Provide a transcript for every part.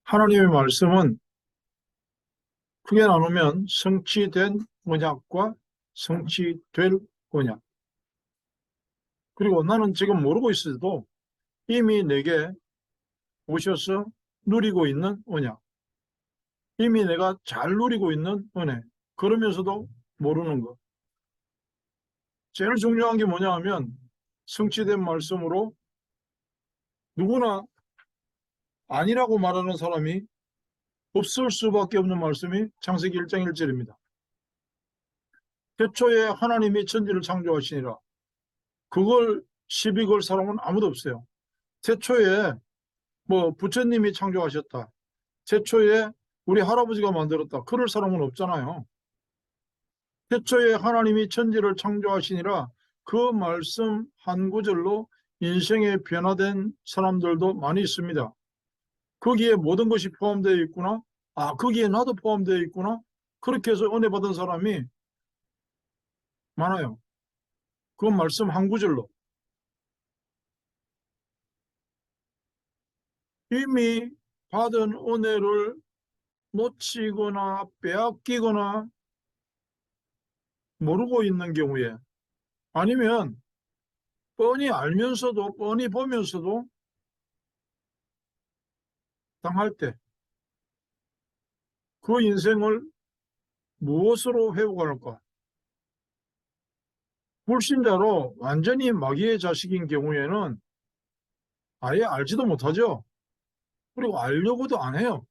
하나님의 말씀은 크게 나누면 성취된 언약과 성취될 언약. 그리고 나는 지금 모르고 있어도 이미 내게 오셔서 누리고 있는 언약. 이미 내가 잘 누리고 있는 은혜. 그러면서도 모르는 것. 제일 중요한 게 뭐냐 하면 성취된 말씀으로 누구나 아니라고 말하는 사람이 없을 수밖에 없는 말씀이 창세기 1장 1절입니다. 태초에 하나님이 천지를 창조하시니라. 그걸 시비 걸 사람은 아무도 없어요. 태초에 뭐 부처님이 창조하셨다. 태초에 우리 할아버지가 만들었다. 그럴 사람은 없잖아요. 태초에 하나님이 천지를 창조하시니라 그 말씀 한 구절로 인생에 변화된 사람들도 많이 있습니다. 거기에 모든 것이 포함되어 있구나. 아, 거기에 나도 포함되어 있구나. 그렇게 해서 은혜 받은 사람이 많아요. 그 말씀 한 구절로. 이미 받은 은혜를 놓치거나 빼앗기거나 모르고 있는 경우에 아니면 뻔히 알면서도 뻔히 보면서도 당할 때 그 인생을 무엇으로 회복할까? 불신자로 완전히 마귀의 자식인 경우에는 아예 알지도 못하죠. 그리고 알려고도 안 해요.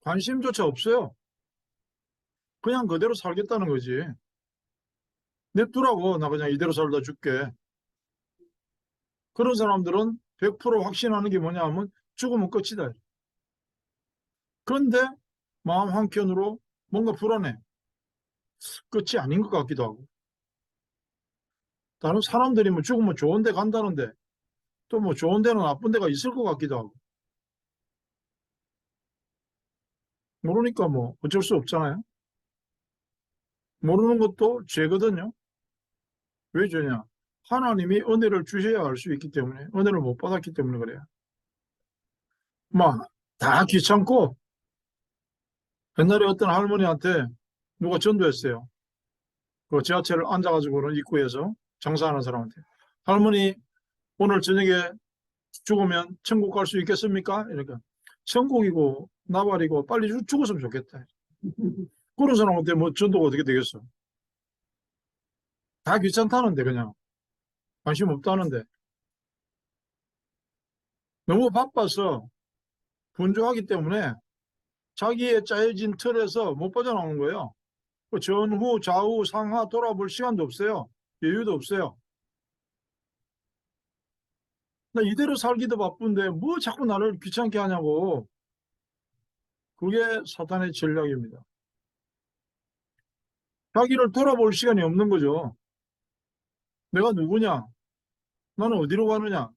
관심조차 없어요. 그냥 그대로 살겠다는 거지. 냅두라고 나 그냥 이대로 살다 죽게. 그런 사람들은 100% 확신하는 게 뭐냐 하면 죽으면 끝이다. 그런데 마음 한켠으로 뭔가 불안해. 끝이 아닌 것 같기도 하고. 다른 사람들이 뭐 죽으면 좋은 데 간다는데 또 뭐 좋은 데는 나쁜 데가 있을 것 같기도 하고. 모르니까 뭐 어쩔 수 없잖아요. 모르는 것도 죄거든요. 왜 죄냐? 하나님이 은혜를 주셔야 알 수 있기 때문에 은혜를 못 받았기 때문에 그래요. 막 다 귀찮고 옛날에 어떤 할머니한테 누가 전도했어요. 그 지하철 앉아가지고는 입구에서 장사하는 사람한테 할머니 오늘 저녁에 죽으면 천국 갈 수 있겠습니까? 이러니까 천국이고 나발이고 빨리 죽었으면 좋겠다. 그런 사람한테 뭐 전도가 어떻게 되겠어? 다 귀찮다는데 그냥 관심 없다는데 너무 바빠서 분주하기 때문에 자기의 짜여진 틀에서 못 빠져나오는 거예요. 그 전후 좌우 상하 돌아볼 시간도 없어요. 여유도 없어요. 나 이대로 살기도 바쁜데 뭐 자꾸 나를 귀찮게 하냐고. 그게 사탄의 전략입니다. 자기를 돌아볼 시간이 없는 거죠. 내가 누구냐? 나는 어디로 가느냐?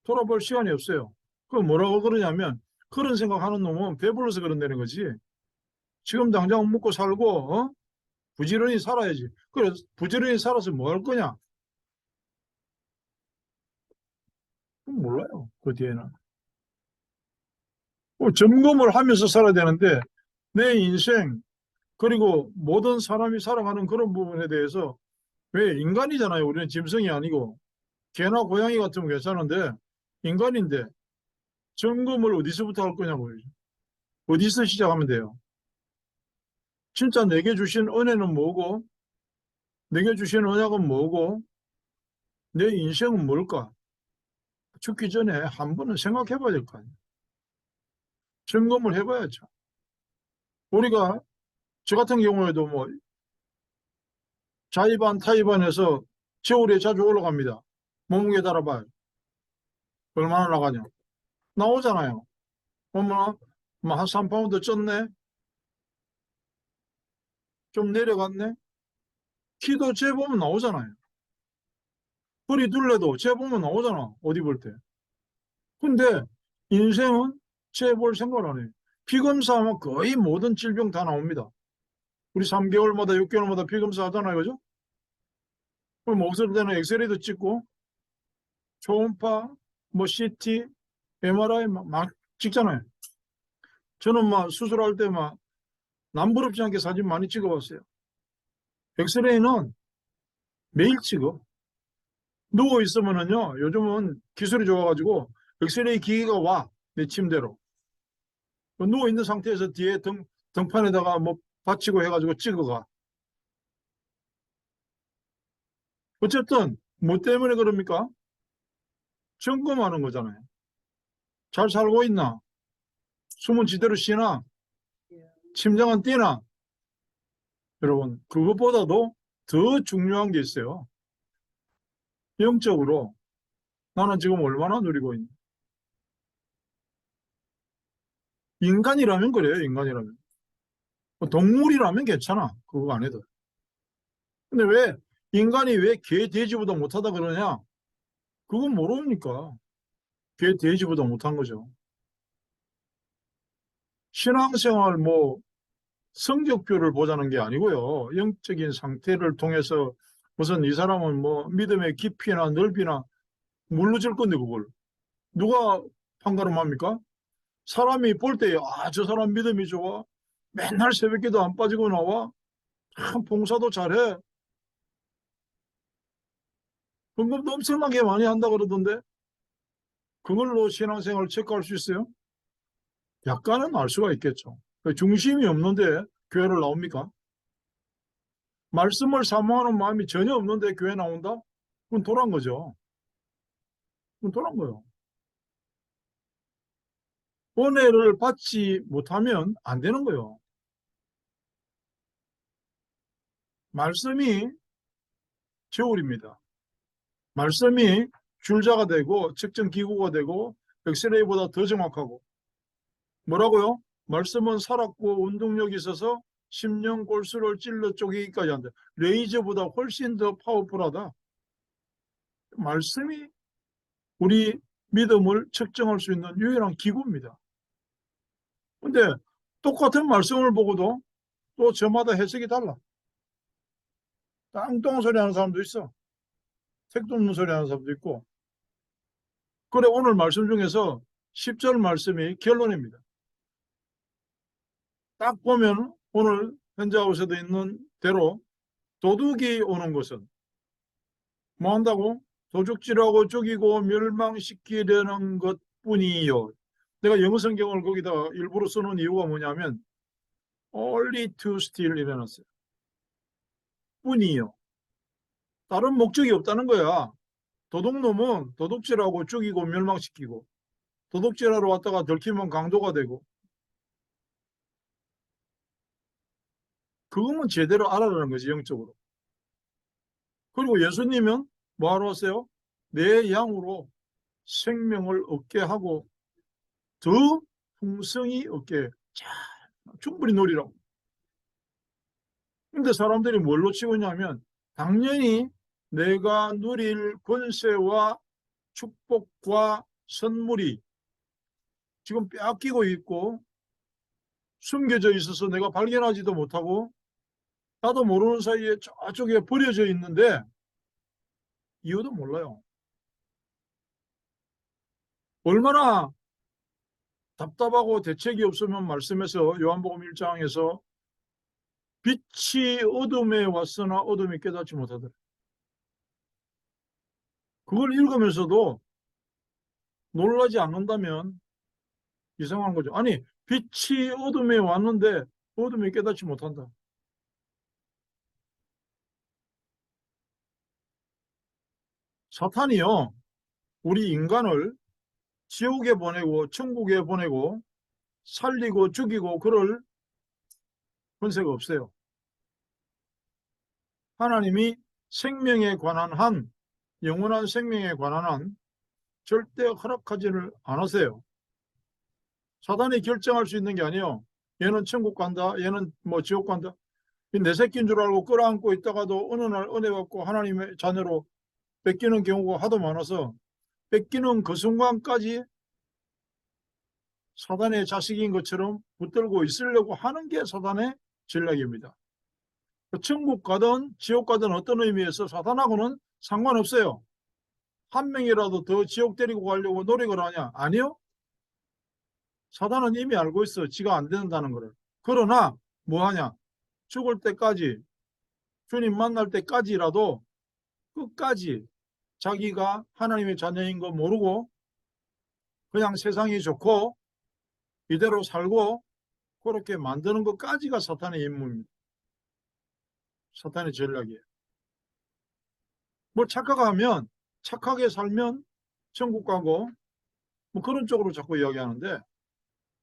돌아볼 시간이 없어요. 그럼 뭐라고 그러냐면 그런 생각하는 놈은 배불러서 그런다는 거지. 지금 당장 먹고 살고 부지런히 살아야지. 그래 부지런히 살아서 뭐 할 거냐? 몰라요. 그 뒤에는. 점검을 하면서 살아야 되는데 내 인생 그리고 모든 사람이 살아가는 그런 부분에 대해서 왜 인간이잖아요. 우리는 짐승이 아니고 개나 고양이 같으면 괜찮은데 인간인데 점검을 어디서부터 할 거냐고요. 어디서 시작하면 돼요. 진짜 내게 주신 은혜는 뭐고 내게 주신 언약은 뭐고 내 인생은 뭘까? 죽기 전에 한 번은 생각해 봐야 될 거 아니에요. 점검을 해봐야죠. 우리가 저 같은 경우에도 뭐 자의반 타의반에서 저울에 자주 올라갑니다. 몸무게 달아봐요. 얼마나 나가냐. 나오잖아요. 어머나 뭐한 3파운드 쪘네. 좀 내려갔네. 키도 재보면 나오잖아요. 허리 둘레도 재보면 나오잖아. 어디 볼 때. 근데 인생은 재볼 생각을 안 해요. 피검사하면 거의 모든 질병 다 나옵니다. 우리 3개월마다 6개월마다 피검사 하잖아요. 그죠? 그럼 없을 때는 엑스레이도 찍고 초음파, 뭐 CT, MRI 찍잖아요. 저는 막 수술할 때 막 남부럽지 않게 사진 많이 찍어봤어요. 엑스레이는 매일 찍어. 누워 있으면은요, 요즘은 기술이 좋아가지고 엑스레이 기기가 와, 내 침대로. 누워 있는 상태에서 뒤에 등판에다가 뭐 받치고 해가지고 찍어가. 어쨌든 뭐 때문에 그럽니까? 점검하는 거잖아요. 잘 살고 있나? 숨은 제대로 쉬나? 심장은 뛰나? 여러분, 그것보다도 더 중요한 게 있어요. 영적으로 나는 지금 얼마나 누리고 있나? 인간이라면 그래요, 인간이라면. 동물이라면 괜찮아, 그거 안 해도. 근데 왜 인간이 왜 개, 돼지보다 못하다 그러냐? 그건 모르니까 개, 돼지보다 못한 거죠. 신앙생활 뭐 성적표를 보자는 게 아니고요. 영적인 상태를 통해서 무슨 이 사람은 뭐 믿음의 깊이나 넓이나 물러질 건데 그걸 누가 판가름합니까? 사람이 볼 때 아, 저 사람 믿음이 좋아. 맨날 새벽기도 안 빠지고 나와. 참 봉사도 잘해. 헌금도 엄청나게 많이 한다 그러던데 그걸로 신앙생활 체크할 수 있어요? 약간은 알 수가 있겠죠. 중심이 없는데 교회를 나옵니까? 말씀을 사모하는 마음이 전혀 없는데 교회 나온다? 그건 도란 거죠. 그건 도란 거예요. 은혜를 받지 못하면 안 되는 거예요. 말씀이 저울입니다. 말씀이 줄자가 되고 측정 기구가 되고 엑스레이보다 더 정확하고 뭐라고요? 말씀은 살았고 운동력이 있어서 심령 골수를 찔러 쪼개기까지 한다. 레이저보다 훨씬 더 파워풀하다. 말씀이 우리 믿음을 측정할 수 있는 유일한 기구입니다. 근데 똑같은 말씀을 보고도 또 저마다 해석이 달라. 땅뚱 소리 하는 사람도 있어. 택도 없는 소리 하는 사람도 있고. 그래 오늘 말씀 중에서 10절 말씀이 결론입니다. 딱 보면 오늘 현자하우스에 있는 대로 도둑이 오는 것은 뭐 한다고? 도둑질하고 죽이고 멸망시키려는 것뿐이요. 내가 영어 성경을 거기다 일부러 써놓은 이유가 뭐냐면 only to steal 이래놨어요. 뿐이요. 다른 목적이 없다는 거야. 도둑놈은 도둑질하고 죽이고 멸망시키고 도둑질하러 왔다가 들키면 강도가 되고 그것만 제대로 알아라는 거지 영적으로. 그리고 예수님은 뭐하러 왔어요? 내 양으로 생명을 얻게 하고 더 풍성히 얻게 충분히 누리라고. 근데 사람들이 뭘 놓치고 있냐면 당연히 내가 누릴 권세와 축복과 선물이 지금 빼앗기고 있고 숨겨져 있어서 내가 발견하지도 못하고 나도 모르는 사이에 저쪽에 버려져 있는데 이유도 몰라요. 얼마나 답답하고 대책이 없으면 말씀에서 요한복음 1장에서 빛이 어둠에 왔으나 어둠이 깨닫지 못하더라. 그걸 읽으면서도 놀라지 않는다면 이상한 거죠. 아니 빛이 어둠에 왔는데 어둠이 깨닫지 못한다. 사탄이요. 우리 인간을 지옥에 보내고 천국에 보내고 살리고 죽이고 그럴 권세가 없어요. 하나님이 생명에 관한 한 영원한 생명에 관한 한 절대 허락하지를 않으세요. 사단이 결정할 수 있는 게 아니에요. 얘는 천국 간다. 얘는 뭐 지옥 간다. 내 새끼인 줄 알고 끌어안고 있다가도 어느 날 은혜 받고 하나님의 자녀로 뺏기는 경우가 하도 많아서 뺏기는 그 순간까지 사단의 자식인 것처럼 붙들고 있으려고 하는 게 사단의 전략입니다. 천국 가든 지옥 가든 어떤 의미에서 사단하고는 상관없어요. 한 명이라도 더 지옥 데리고 가려고 노력을 하냐? 아니요. 사단은 이미 알고 있어. 지가 안 된다는 거를. 그러나 뭐 하냐? 죽을 때까지, 주님 만날 때까지라도 끝까지 자기가 하나님의 자녀인 거 모르고 그냥 세상이 좋고 이대로 살고 그렇게 만드는 것까지가 사탄의 임무입니다. 사탄의 전략이에요. 뭘 착각하면, 착하게 살면 천국 가고 뭐 그런 쪽으로 자꾸 이야기하는데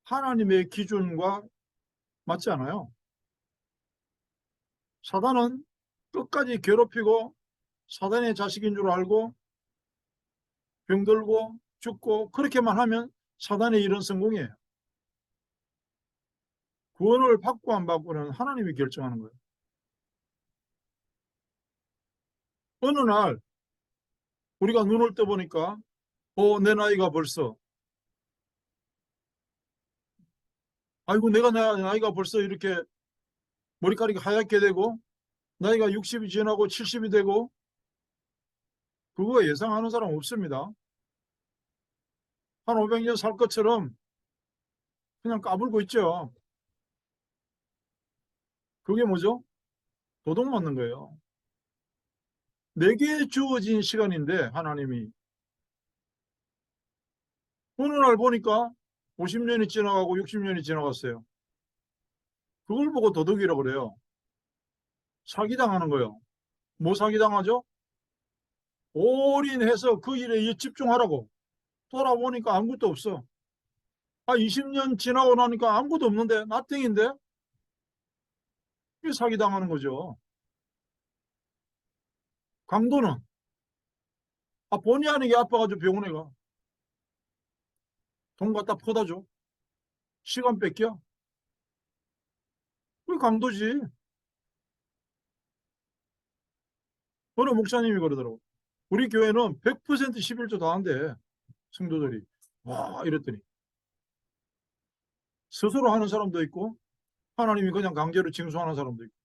하나님의 기준과 맞지 않아요. 사단은 끝까지 괴롭히고 사단의 자식인 줄 알고 병들고 죽고 그렇게만 하면 사단의 일은 성공이에요. 구원을 받고 안 받고는 하나님이 결정하는 거예요. 어느 날 우리가 눈을 떠보니까 내 나이가 벌써 아이고 내가 나이가 벌써 이렇게 머리카락이 하얗게 되고 나이가 60이 지나고 70이 되고 그거 예상하는 사람 없습니다. 한 500년 살 것처럼 그냥 까불고 있죠. 그게 뭐죠? 도둑 맞는 거예요. 내게 주어진 시간인데 하나님이 어느 날 보니까 50년이 지나가고 60년이 지나갔어요. 그걸 보고 도둑이라고 그래요. 사기당하는 거예요. 뭐 사기당하죠? 올인해서 그 일에 집중하라고. 돌아보니까 아무것도 없어. 20년 지나고 나니까 아무것도 없는데, 나땡인데? 이게 사기당하는 거죠. 강도는, 본의 아니게 아파가지고 병원에 가. 돈 갖다 퍼다 줘. 시간 뺏겨. 그게 강도지. 어느 목사님이 그러더라고. 우리 교회는 100% 11조 다 한대. 성도들이. 와, 이랬더니. 스스로 하는 사람도 있고, 하나님이 그냥 강제로 징수하는 사람도 있고.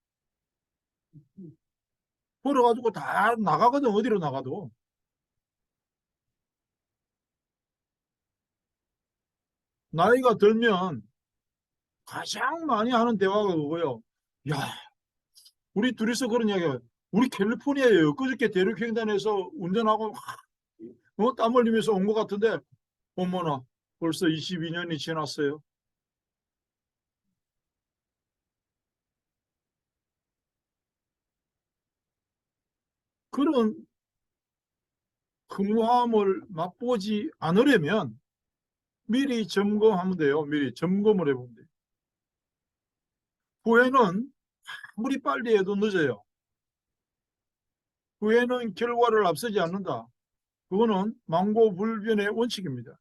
벌어가지고 다 나가거든, 어디로 나가도. 나이가 들면 가장 많이 하는 대화가 그거예요. 야, 우리 둘이서 그런 이야기가, 우리 캘리포니아에 엊그저께 대륙횡단에서 운전하고 땀 흘리면서 온 것 같은데, 어머나, 벌써 22년이 지났어요. 그런 허무함을 맛보지 않으려면 미리 점검하면 돼요. 미리 점검을 해보면 돼요. 후회는 아무리 빨리 해도 늦어요. 후회는 결과를 앞서지 않는다. 그거는 망고불변의 원칙입니다.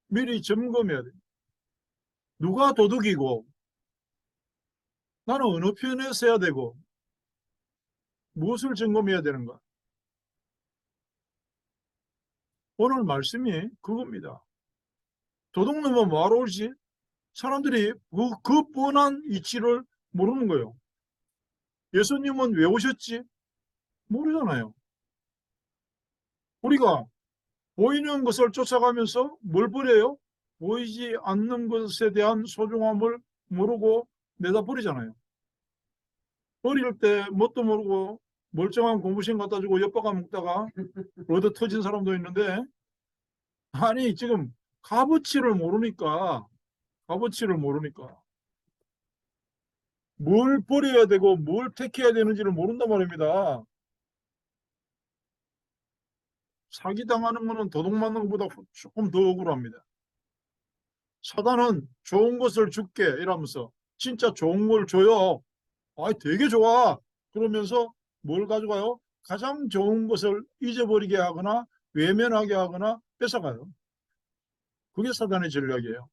미리 점검해야 돼요. 누가 도둑이고 나는 어느 편에 서야 되고 무엇을 점검해야 되는가. 오늘 말씀이 그겁니다. 도둑놈은 뭐하러 올지? 사람들이 그 뻔한 이치를 모르는 거예요. 예수님은 왜 오셨지? 모르잖아요. 우리가 보이는 것을 쫓아가면서 뭘 버려요? 보이지 않는 것에 대한 소중함을 모르고 내다 버리잖아요. 어릴 때 뭣도 모르고 멀쩡한 고무신 갖다 주고 엿바가 먹다가 얻어 터진 사람도 있는데, 아니 지금 값어치를 모르니까, 값어치를 모르니까 뭘 버려야 되고 뭘 택해야 되는지를 모른단 말입니다. 사기당하는 거는 도둑 맞는 것보다 조금 더 억울합니다. 사단은 좋은 것을 줄게 이러면서 진짜 좋은 걸 줘요. 되게 좋아. 그러면서 뭘 가져가요? 가장 좋은 것을 잊어버리게 하거나 외면하게 하거나 뺏어가요. 그게 사단의 전략이에요.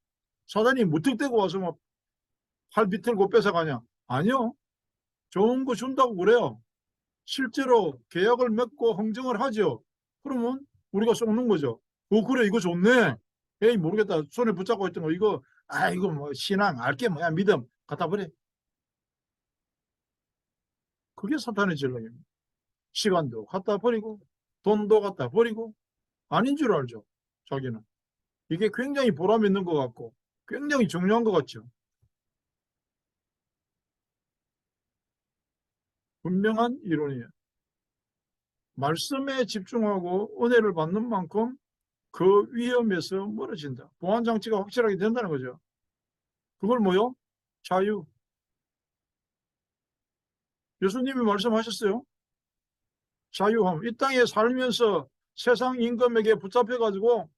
사단이 무턱대고 와서 막 팔 비틀고 뺏어가냐? 아니요. 좋은 거 준다고 그래요. 실제로 계약을 맺고 흥정을 하죠. 그러면 우리가 쏘는 거죠. 그래, 이거 좋네. 에이, 모르겠다. 손에 붙잡고 있던 거, 이거 뭐, 신앙, 알게 뭐야, 믿음, 갖다 버려. 그게 사탄의 전략입니다. 시간도 갖다 버리고, 돈도 갖다 버리고, 아닌 줄 알죠. 자기는. 이게 굉장히 보람 있는 것 같고 굉장히 중요한 것 같죠. 분명한 이론이에요. 말씀에 집중하고 은혜를 받는 만큼 그 위험에서 멀어진다. 보안장치가 확실하게 된다는 거죠. 그걸 뭐요? 자유. 예수님이 말씀하셨어요. 자유함. 이 땅에 살면서 세상 임금에게 붙잡혀가지고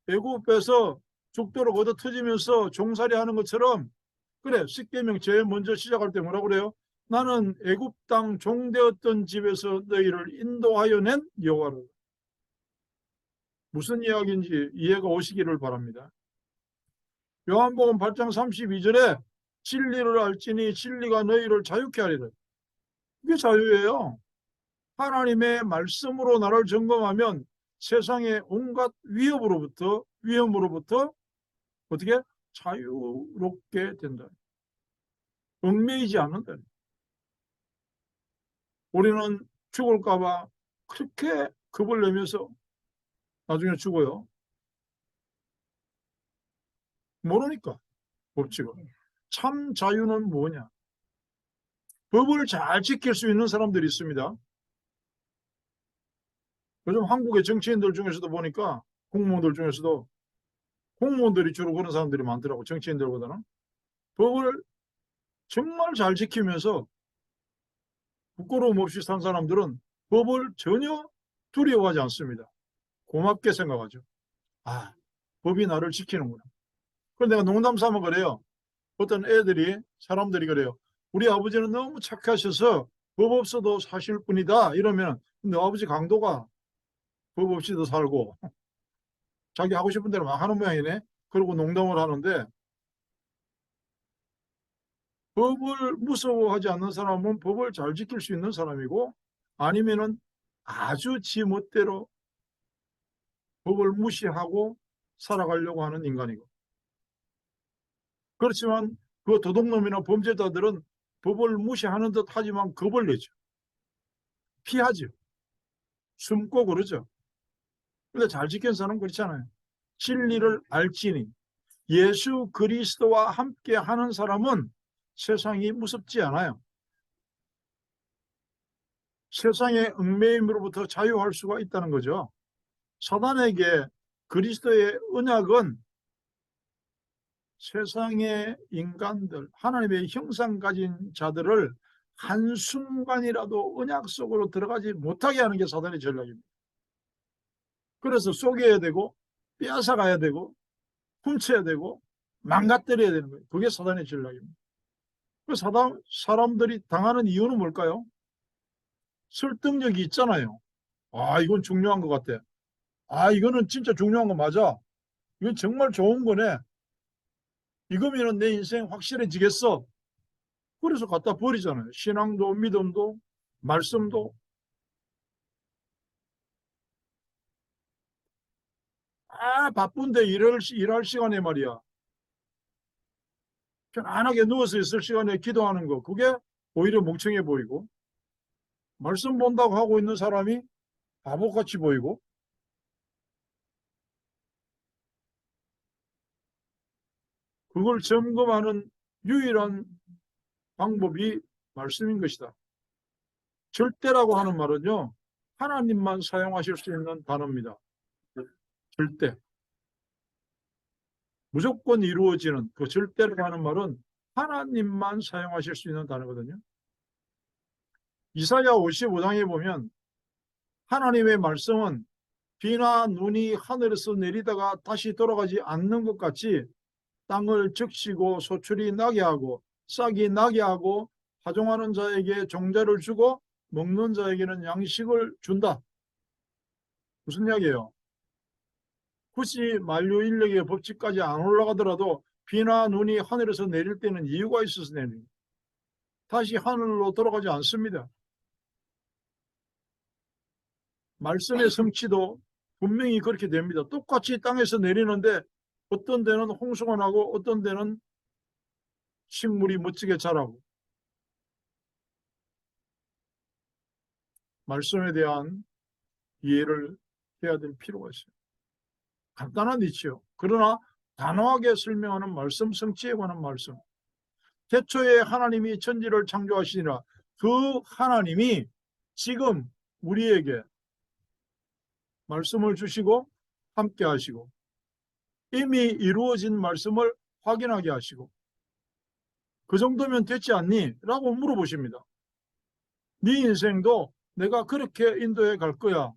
애굽에서 죽도록 얻어터지면서 종살이 하는 것처럼, 그래, 십계명 제일 먼저 시작할 때 뭐라고 그래요? 나는 애굽 땅 종되었던 집에서 너희를 인도하여 낸 여호와라. 무슨 이야기인지 이해가 오시기를 바랍니다. 요한복음 8장 32절에 진리를 알지니 진리가 너희를 자유케 하리라. 이게 자유예요. 하나님의 말씀으로 나를 점검하면 세상의 온갖 위험으로부터 어떻게 자유롭게 된다. 얽매이지 않는다. 우리는 죽을까봐 그렇게 겁을 내면서 나중에 죽어요. 모르니까 법칙을. 참 자유는 뭐냐? 법을 잘 지킬 수 있는 사람들이 있습니다. 요즘 한국의 정치인들 중에서도 보니까 공무원들 중에서도 공무원들이 주로 그런 사람들이 많더라고. 정치인들보다는. 법을 정말 잘 지키면서 부끄러움 없이 산 사람들은 법을 전혀 두려워하지 않습니다. 고맙게 생각하죠. 아, 법이 나를 지키는구나. 그런데 내가 농담 삼아 그래요. 어떤 사람들이 그래요. 우리 아버지는 너무 착하셔서 법 없어도 사실 뿐이다. 이러면 너 아버지 강도가 법 없이도 살고 자기 하고 싶은 대로 막 하는 모양이네. 그러고 농담을 하는데, 법을 무서워하지 않는 사람은 법을 잘 지킬 수 있는 사람이고, 아니면은 아주 지 멋대로 법을 무시하고 살아가려고 하는 인간이고. 그렇지만 그 도둑놈이나 범죄자들은 법을 무시하는 듯 하지만 겁을 내죠. 피하죠. 숨고 그러죠. 근데 잘 지킨 사람은 그렇잖아요. 진리를 알지니 예수 그리스도와 함께 하는 사람은 세상이 무섭지 않아요. 세상의 얽매임으로부터 자유할 수가 있다는 거죠. 사단에게 그리스도의 언약은 세상의 인간들, 하나님의 형상 가진 자들을 한순간이라도 언약 속으로 들어가지 못하게 하는 게 사단의 전략입니다. 그래서 속여야 되고 빼앗아가야 되고 훔쳐야 되고 망가뜨려야 되는 거예요. 그게 사단의 전략입니다. 그 사람들이 당하는 이유는 뭘까요? 설득력이 있잖아요. 아, 이건 중요한 것 같아. 아, 이거는 진짜 중요한 거 맞아. 이건 정말 좋은 거네. 이거면 내 인생 확실해지겠어. 그래서 갖다 버리잖아요. 신앙도, 믿음도, 말씀도. 아, 바쁜데 일할 시간에 말이야. 편안하게 누워서 있을 시간에 기도하는 거. 그게 오히려 멍청해 보이고, 말씀 본다고 하고 있는 사람이 바보같이 보이고, 그걸 점검하는 유일한 방법이 말씀인 것이다. 절대라고 하는 말은요, 하나님만 사용하실 수 있는 단어입니다. 절대. 무조건 이루어지는 그 절대라고 하는 말은 하나님만 사용하실 수 있는 단어거든요. 이사야 55장에 보면 하나님의 말씀은 비나 눈이 하늘에서 내리다가 다시 돌아가지 않는 것 같이 땅을 적시고 소출이 나게 하고 싹이 나게 하고 파종하는 자에게 종자를 주고 먹는 자에게는 양식을 준다. 무슨 이야기예요? 굳이 만유인력의 법칙까지 안 올라가더라도 비나 눈이 하늘에서 내릴 때는 이유가 있어서 내립니다. 다시 하늘로 돌아가지 않습니다. 말씀의 성취도 분명히 그렇게 됩니다. 똑같이 땅에서 내리는데 어떤 데는 홍수가 나고 어떤 데는 식물이 멋지게 자라고. 말씀에 대한 이해를 해야 될 필요가 있어요. 간단한 이치요. 그러나 단호하게 설명하는 말씀, 성취에 관한 말씀. 태초에 하나님이 천지를 창조하시니라. 그 하나님이 지금 우리에게 말씀을 주시고 함께 하시고 이미 이루어진 말씀을 확인하게 하시고 그 정도면 됐지 않니? 라고 물어보십니다. 네 인생도 내가 그렇게 인도해 갈 거야.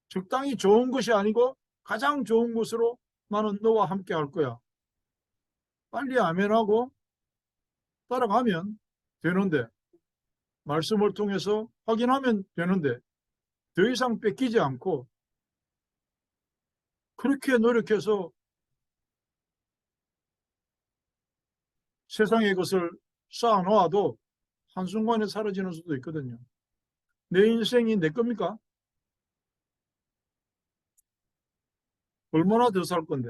적당히 좋은 것이 아니고 가장 좋은 것으로 나는 너와 함께 할 거야. 빨리 아멘하고 따라가면 되는데 말씀을 통해서 확인하면 되는데 더 이상 뺏기지 않고 그렇게 노력해서 세상의 것을 쌓아놓아도 한순간에 사라지는 수도 있거든요. 내 인생이 내 겁니까? 얼마나 더 살 건데?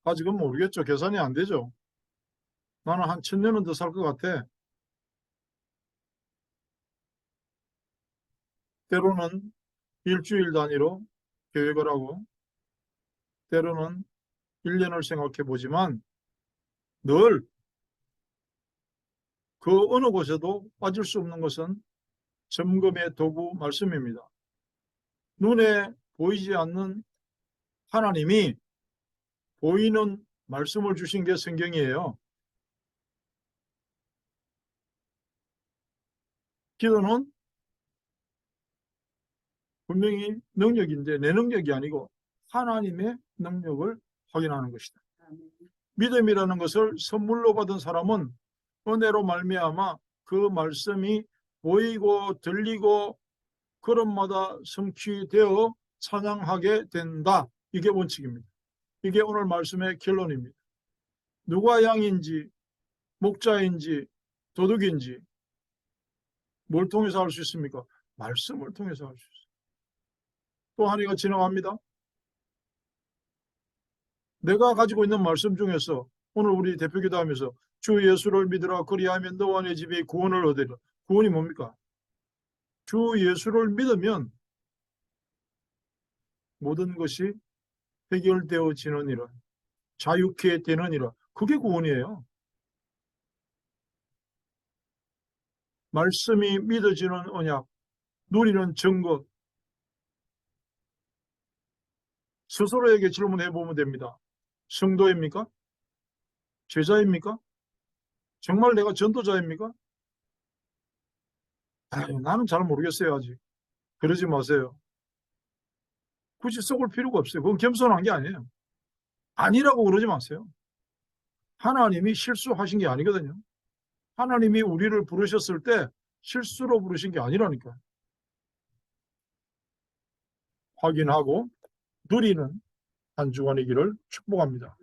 아직은 모르겠죠. 계산이 안 되죠. 나는 한 1000년은 더 살 것 같아. 때로는 일주일 단위로 계획을 하고 때로는 1년을 생각해 보지만 늘 그 어느 곳에도 빠질 수 없는 것은 점검의 도구 말씀입니다. 눈에 보이지 않는 하나님이 보이는 말씀을 주신 게 성경이에요. 기도는 분명히 능력인데 내 능력이 아니고 하나님의 능력을 확인하는 것이다. 믿음이라는 것을 선물로 받은 사람은 은혜로 말미암아 그 말씀이 보이고 들리고 걸음마다 성취되어 찬양하게 된다. 이게 원칙입니다. 이게 오늘 말씀의 결론입니다. 누가 양인지 목자인지 도둑인지 뭘 통해서 알 수 있습니까? 말씀을 통해서 알 수 있어요. 또 한 해가 지나갑니다. 내가 가지고 있는 말씀 중에서 오늘 우리 대표기도 하면서 주 예수를 믿으라 그리하면 너와 내 집이 구원을 얻으리라. 구원이 뭡니까? 주 예수를 믿으면 모든 것이 해결되어지느니라. 자유케 되느니라. 그게 구원이에요. 말씀이 믿어지는 언약, 누리는 증거. 스스로에게 질문해 보면 됩니다. 성도입니까? 제자입니까? 정말 내가 전도자입니까? 나는 잘 모르겠어요, 아직. 그러지 마세요. 굳이 썩을 필요가 없어요. 그건 겸손한 게 아니에요. 아니라고 그러지 마세요. 하나님이 실수하신 게 아니거든요. 하나님이 우리를 부르셨을 때 실수로 부르신 게 아니라니까. 확인하고 누리는 한 주간이기를 축복합니다.